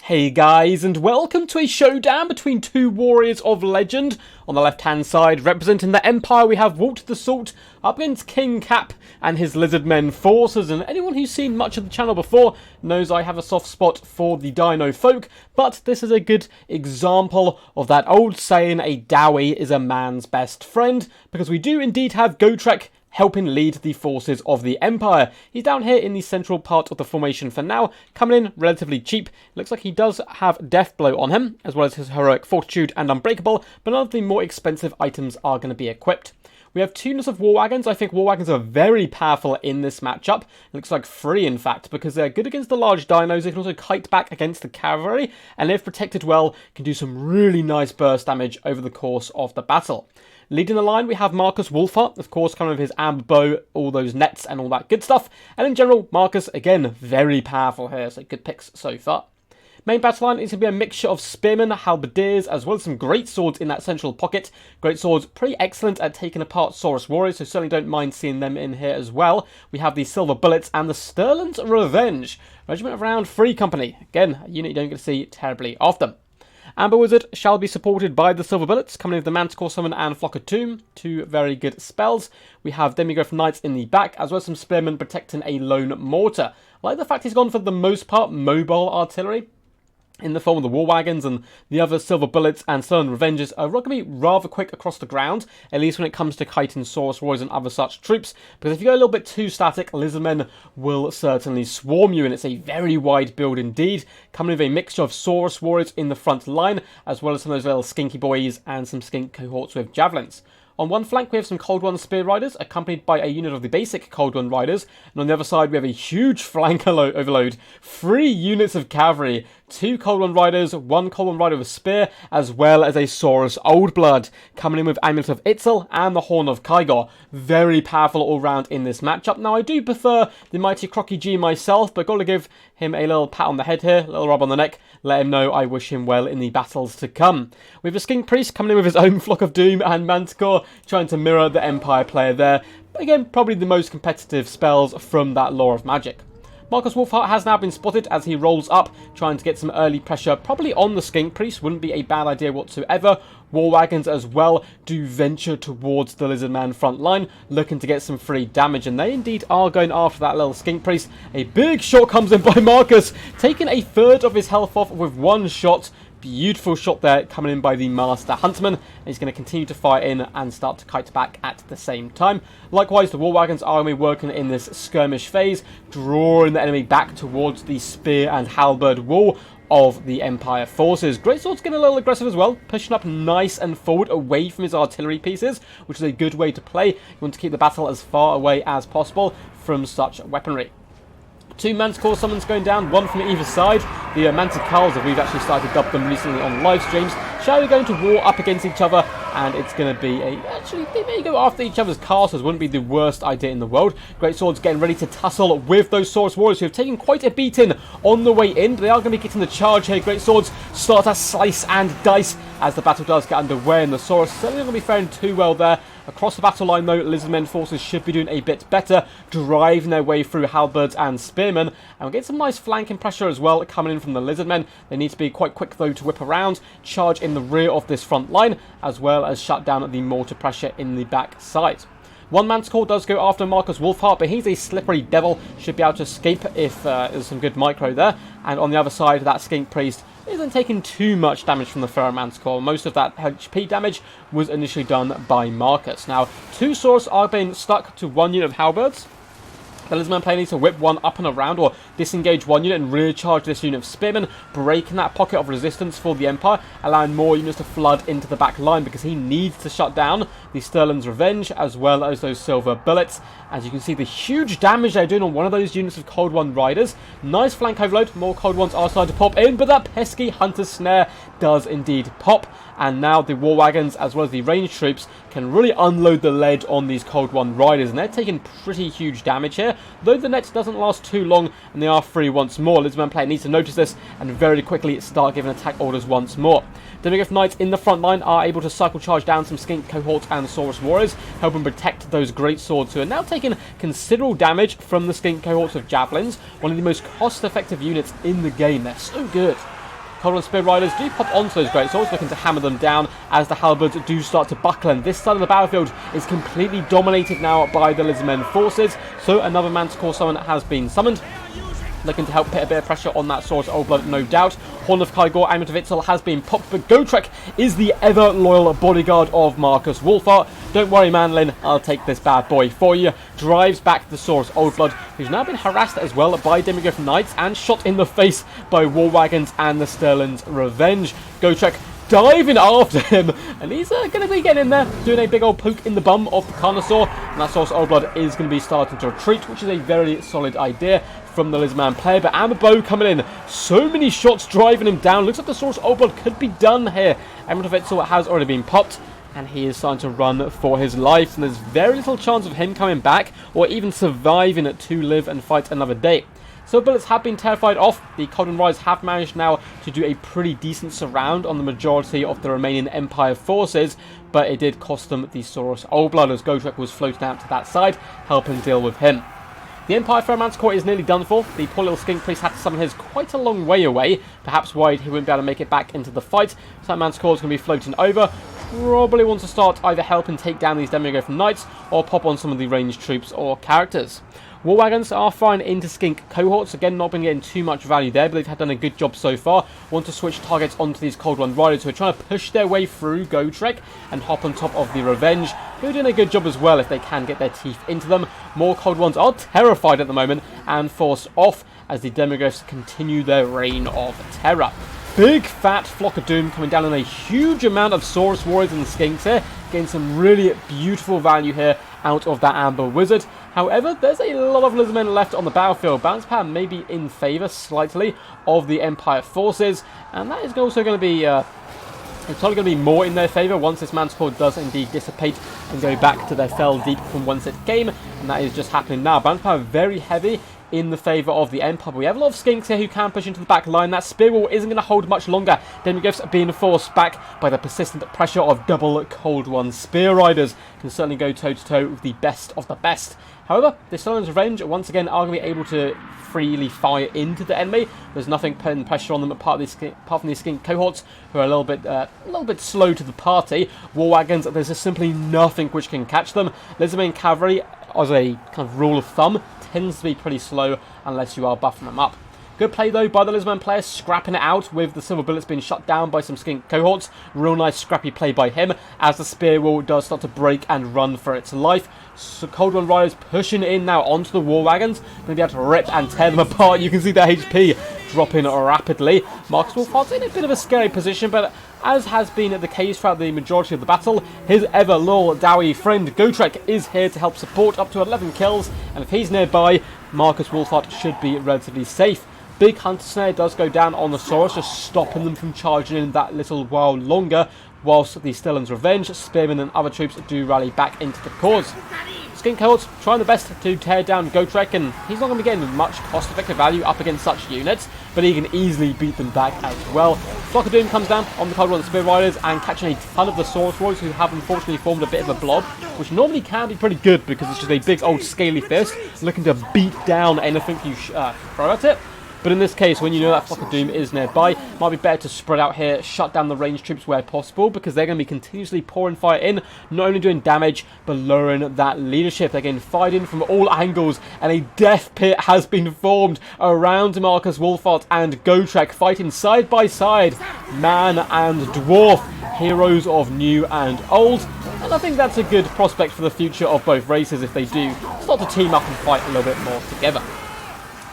Hey guys, and welcome to a showdown between two warriors of legend. On the left hand side, representing the Empire, we have Walt the Salt up against King Cap and his Lizardmen forces. And anyone who's seen much of the channel before knows I have a soft spot for the Dino folk, but this is a good example of that old saying, a Dawi is a man's best friend, because we do indeed have Gotrek helping lead the forces of the Empire. He's down here in the central part of the formation for now, coming in relatively cheap. Looks like he does have Death Blow on him, as well as his Heroic Fortitude and Unbreakable, but none of the more expensive items are going to be equipped. We have 2 units of War Wagons. I think War Wagons are very powerful in this matchup. It looks like 3, in fact, because they're good against the large dinos. They can also kite back against the cavalry, and if protected well, can do some really nice burst damage over the course of the battle. Leading the line, we have Marcus Wolfhart, of course, coming with his amber bow, all those nets and all that good stuff. And in general, Marcus, again, very powerful here, so good picks so far. Main battle line is going to be a mixture of spearmen, halberdiers, as well as some great swords in that central pocket. Great swords, pretty excellent at taking apart Saurus warriors, so certainly don't mind seeing them in here as well. We have the Silver Bullets and the Sterling's Revenge, Regiment of Round 3 Company. Again, a unit you don't get to see terribly often. Amber Wizard shall be supported by the Silver Bullets, coming in with the Manticore Summon and Flock of Tomb, 2 very good spells. We have Demigryph Knights in the back, as well as some Spearmen protecting a Lone Mortar. I like the fact he's gone for the most part mobile artillery in the form of the War Wagons, and the other Silver Bullets and Sterling Revenges are going to be rather quick across the ground, at least when it comes to kiting Saurus warriors and other such troops, because if you go a little bit too static, Lizardmen will certainly swarm you, and it's a very wide build indeed, coming with a mixture of Saurus warriors in the front line, as well as some of those little skinky boys and some skink cohorts with javelins. On one flank, we have some Cold One Spear Riders, accompanied by a unit of the basic Cold One Riders. And on the other side, we have a huge flank overload. 3 units of cavalry, 2 Cold One Riders, 1 Cold One Rider with a spear, as well as a Saurus Old Blood, coming in with Amulet of Itzel and the Horn of Kygor. Very powerful all round in this matchup. Now, I do prefer the Mighty Crocky G myself, but got to give him a little pat on the head here, a little rub on the neck, let him know I wish him well in the battles to come. We have a Skink Priest coming in with his own Flock of Doom and Manticore, trying to mirror the Empire player there. But again, probably the most competitive spells from that lore of magic. Marcus Wolfhart has now been spotted as he rolls up, trying to get some early pressure, probably on the Skink Priest. Wouldn't be a bad idea whatsoever. War Wagons as well do venture towards the Lizardman front line, looking to get some free damage, and they indeed are going after that little Skink Priest. A big shot comes in by Marcus, taking a third of his health off with 1 shot. Beautiful shot there coming in by the Master Huntsman. He's going to continue to fire in and start to kite back at the same time. Likewise, the War Wagons are going to be working in this skirmish phase, drawing the enemy back towards the spear and halberd wall of the Empire forces. Greatsword's getting a little aggressive as well, pushing up nice and forward away from his artillery pieces, which is a good way to play. You want to keep the battle as far away as possible from such weaponry. 2 Manticore summons going down, 1 from either side. The Manticals, as we've actually started to dub them recently on live streams, shall be going to war up against each other, and it's going to be actually, they may go after each other's castles, wouldn't be the worst idea in the world. Great Swords getting ready to tussle with those Saurus warriors who have taken quite a beating on the way in. They are going to be getting the charge here. Great Swords start to slice and dice as the battle does get underway, and the Saurus certainly not going to be faring too well there. Across the battle line, though, Lizardmen forces should be doing a bit better, driving their way through halberds and spearmen, and we'll get some nice flanking pressure as well coming in from the Lizardmen. They need to be quite quick, though, to whip around, charge in the rear of this front line, as well as shut down the mortar pressure in the back side. 1 Manticore does go after Marcus Wolfhart, but he's a slippery devil, should be able to escape if there's some good micro there. And on the other side, that Skink Priest isn't taking too much damage from the Pharaoh Manticore. Most of that HP damage was initially done by Marcus. Now, 2 Saurus are being stuck to 1 unit of halberds. The Lizardman player needs to whip 1 up and around, or disengage 1 unit and rear charge this unit of spearmen, breaking that pocket of resistance for the Empire, allowing more units to flood into the back line, because he needs to shut down the Sterling's Revenge as well as those Silver Bullets. As you can see, the huge damage they're doing on one of those units of Cold One Riders. Nice flank overload, more Cold Ones are starting to pop in, but that pesky Hunter's Snare does indeed pop. And now the War Wagons as well as the ranged troops can really unload the lead on these Cold One Riders, and they're taking pretty huge damage here. Though the net doesn't last too long and they are free once more, Lizardman player needs to notice this and very quickly start giving attack orders once more. Demigryph Knights in the front line are able to cycle charge down some Skink cohorts and Saurus warriors, helping protect those great swords who are now taking considerable damage from the Skink cohorts of javelins, one of the most cost-effective units in the game. They're so good. Cold One Spear Riders do pop onto those great swords, looking to hammer them down as the halberds do start to buckle. And this side of the battlefield is completely dominated now by the Lizardmen forces. So another Manticore summon has been summoned, looking to help put a bit of pressure on that Saurus Old Blood, no doubt. Horn of Kygor, Amulet of Itzel has been popped, but Gotrek is the ever-loyal bodyguard of Marcus Wolfart. Don't worry, Manlin, I'll take this bad boy for you. Drives back the Saurus Old Blood, who's now been harassed as well by Demigryph Knights and shot in the face by War Wagons and the Sterling's Revenge. Gotrek diving after him, and he's going to be getting in there, doing a big old poke in the bum of the Carnosaur, and that Saurus Old Blood is going to be starting to retreat, which is a very solid idea from the Lizardman player. But Amber Bow coming in, so many shots driving him down. Looks like the Saurus Old Blood could be done here. Amulet of Itzel has already been popped, and he is starting to run for his life, and there's very little chance of him coming back or even surviving to live and fight another day. So bullets have been terrified off. The Cold One Riders have managed now to do a pretty decent surround on the majority of the remaining Empire forces, but it did cost them the Saurus Old Blood as Gotrek was floating out to that side, helping deal with him. The Empire Fair Manticore is nearly done for. The poor little Skink Priest had to summon his quite a long way away, perhaps worried he wouldn't be able to make it back into the fight. So that Manticore is going to be floating over. Probably wants to start either helping take down these Demigryph Knights or pop on some of the ranged troops or characters. War Wagons are firing into Skink cohorts, again not been getting too much value there, but they've done a good job so far. Want to switch targets onto these Cold One Riders who are trying to push their way through Gotrek and hop on top of the Revenge, who are doing a good job as well if they can get their teeth into them. More Cold Ones are terrified at the moment and forced off as the Demigryphs continue their reign of terror. Big fat Flock of Doom coming down on a huge amount of Saurus Warriors and Skinks here, getting some really beautiful value here out of that Amber Wizard. However, there's a lot of Lizardmen left on the battlefield. Balance power may be in favour slightly of the Empire forces, and that is also going to be it's probably going to be more in their favour once this Manticore does indeed dissipate and go back to their fell deep from whence it came, and that is just happening now. Balance power very heavy in the favour of the Empire. But we have a lot of Skinks here who can push into the back line. That spear wall isn't going to hold much longer. Demigryphs being forced back by the persistent pressure of double Cold One Spear Riders. Can certainly go toe-to-toe with the best of the best. However, the Sterling's Revenge once again are going to be able to freely fire into the enemy. There's nothing putting pressure on them apart from these Skink cohorts who are a little bit slow to the party. War Wagons, there's just simply nothing which can catch them. Lizardmen Cavalry, as a kind of rule of thumb, tends to be pretty slow unless you are buffing them up. Good play though by the Lizardman player, scrapping it out with the Silver Bullets being shut down by some Skink cohorts. Real nice scrappy play by him as the spear wall does start to break and run for its life. So Cold One Riders pushing in now onto the War Wagons. Going to be able to rip and tear them apart. You can see their HP dropping rapidly. Marcus Wolfart's in a bit of a scary position, but as has been the case throughout the majority of the battle, his ever-loyal Dawi friend Gotrek is here to help support up to 11 kills, and if he's nearby, Marcus Wolfart should be relatively safe. Big Hunter Snare does go down on the Saurus, just stopping them from charging in that little while longer, whilst the Sterling's Revenge, Spearmen and other troops do rally back into the cause. Skink cohorts trying the best to tear down Gotrek, and he's not going to be getting much cost-effective value up against such units, but he can easily beat them back as well. Flock of Doom comes down on the Cold One Spear Riders and catching a ton of the Saurus Warriors who have unfortunately formed a bit of a blob, which normally can be pretty good because it's just a big old scaly fist looking to beat down anything you throw at it. But in this case, when you know that Flock of Doom is nearby, it might be better to spread out here, shut down the ranged troops where possible, because they're going to be continuously pouring fire in, not only doing damage, but lowering that leadership. They're getting fired in from all angles, and a death pit has been formed around Marcus Wolfart and Gotrek, fighting side by side, man and dwarf, heroes of new and old. And I think that's a good prospect for the future of both races if they do start to team up and fight a little bit more together.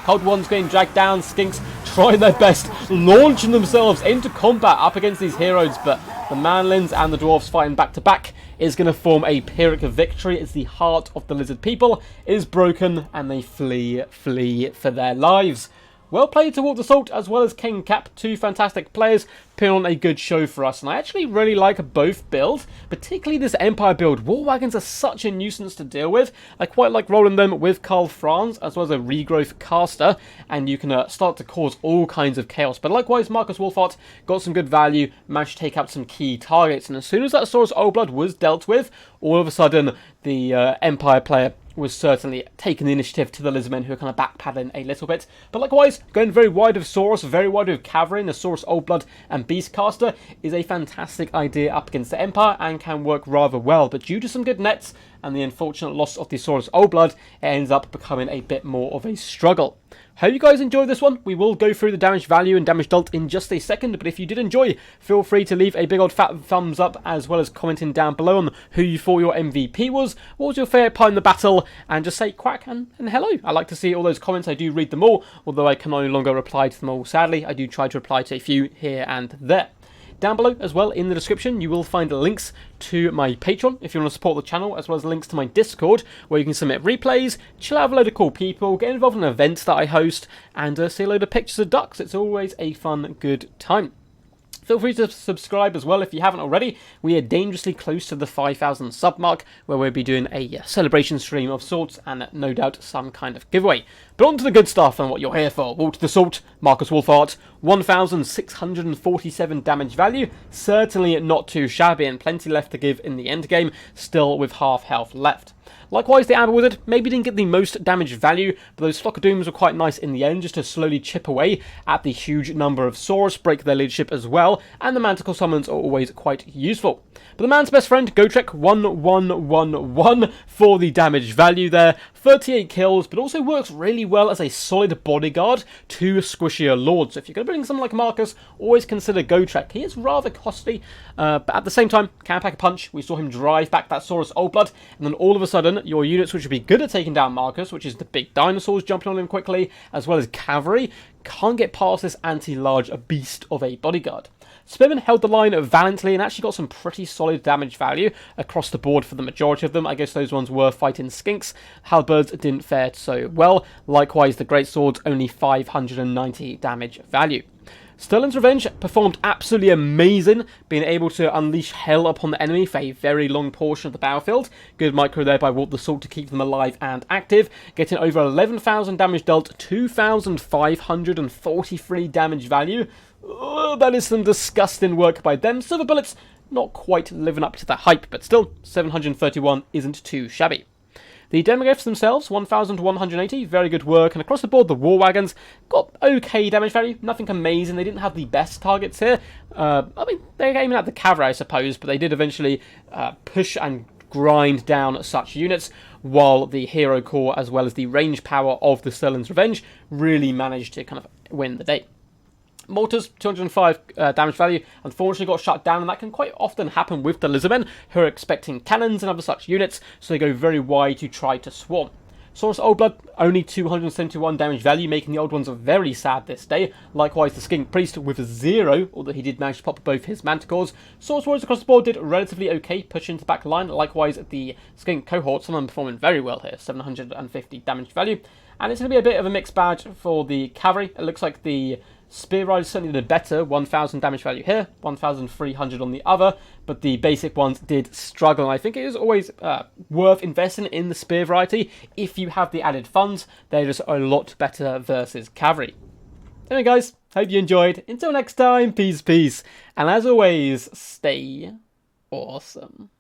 Cold One's getting dragged down, Skinks trying their best, launching themselves into combat up against these heroes, but the Manlins and the Dwarfs fighting back to back is going to form a Pyrrhic victory as the heart of the lizard people is broken and they flee for their lives. Well played to Walk the Salt as well as King Cap, two fantastic players, putting on a good show for us. And I actually really like both builds, particularly this Empire build. War Wagons are such a nuisance to deal with. I quite like rolling them with Karl Franz as well as a regrowth caster, and you can start to cause all kinds of chaos. But likewise, Marcus Wolfart got some good value, managed to take out some key targets, and as soon as that Saurus Old Blood was dealt with, all of a sudden the Empire player was certainly taking the initiative to the Lizardmen, who are kind of backpedaling a little bit. But likewise, going very wide with Saurus, very wide with Cavalry, and the Saurus Old Blood and Beastcaster is a fantastic idea up against the Empire and can work rather well. But due to some good nets and the unfortunate loss of the Saurus Old Blood, it ends up becoming a bit more of a struggle. Hope you guys enjoyed this one. We will go through the damage value and damage dealt in just a second, but if you did enjoy, feel free to leave a big old fat thumbs up, as well as commenting down below on who you thought your MVP was, what was your favourite part in the battle, and just say quack and hello. I like to see all those comments. I do read them all, although I can no longer reply to them all, sadly. I do try to reply to a few here and there. Down below as well in the description you will find links to my Patreon if you want to support the channel, as well as links to my Discord where you can submit replays, chill out with a load of cool people, get involved in events that I host, and see a load of pictures of ducks. It's always a fun, good time. Feel free to subscribe as well if you haven't already. We are dangerously close to the 5,000 sub mark, where we'll be doing a celebration stream of sorts and no doubt some kind of giveaway. But on to the good stuff and what you're here for. Walter the Salt, Marcus Wolfhart, 1,647 damage value. Certainly not too shabby, and plenty left to give in the endgame, still with half health left. Likewise, the Amber Wizard maybe didn't get the most damage value, but those Flock of Dooms were quite nice in the end, just to slowly chip away at the huge number of Saurus, break their leadership as well, and the Manticle Summons are always quite useful. But the man's best friend, Gotrek, 1111 for the damage value there, 38 kills, but also works really well as a solid bodyguard to squishier lords. So if you're going to bring someone like Marcus, always consider Gotrek. He is rather costly, but at the same time, can pack a punch. We saw him drive back that Saurus Old Blood, and then all of a sudden, your units which would be good at taking down Marcus, which is the big dinosaurs jumping on him quickly, as well as cavalry, can't get past this anti-large beast of a bodyguard. Spearmen held the line valiantly and actually got some pretty solid damage value across the board for the majority of them. I guess those ones were fighting skinks. Halberds didn't fare so well. Likewise, the greatswords only 590 damage value. Sterling's Revenge performed absolutely amazing, being able to unleash hell upon the enemy for a very long portion of the battlefield. Good micro there by Walter the Salt to keep them alive and active, getting over 11,000 damage dealt, 2,543 damage value. That is some disgusting work by them. Silver Bullets not quite living up to the hype, but still, 731 isn't too shabby. The Demogryphs themselves, 1,180, very good work, and across the board the War Wagons got okay damage value, nothing amazing. They didn't have the best targets here. I mean, they're aiming at the cavalry, I suppose, but they did eventually push and grind down such units, while the Hero Core, as well as the range power of the Sterling's Revenge, really managed to kind of win the day. Mortars, 205 damage value, unfortunately got shut down, and that can quite often happen with the Lizardmen, who are expecting cannons and other such units, so they go very wide to try to swarm. Saurus Old Blood, only 271 damage value, making the old ones very sad this day. Likewise, the Skink Priest with 0, although he did manage to pop both his Manticores. Saurus Warriors across the board did relatively okay, pushing into the back line. Likewise, the Skink Cohort, some of them performing very well here, 750 damage value. And it's going to be a bit of a mixed bag for the Cavalry. It looks like the Spear Riders certainly did better, 1,000 damage value here, 1,300 on the other, but the basic ones did struggle. And I think it is always worth investing in the Spear variety if you have the added funds. They're just a lot better versus Cavalry. Anyway guys, hope you enjoyed. Until next time, peace, and as always, stay awesome.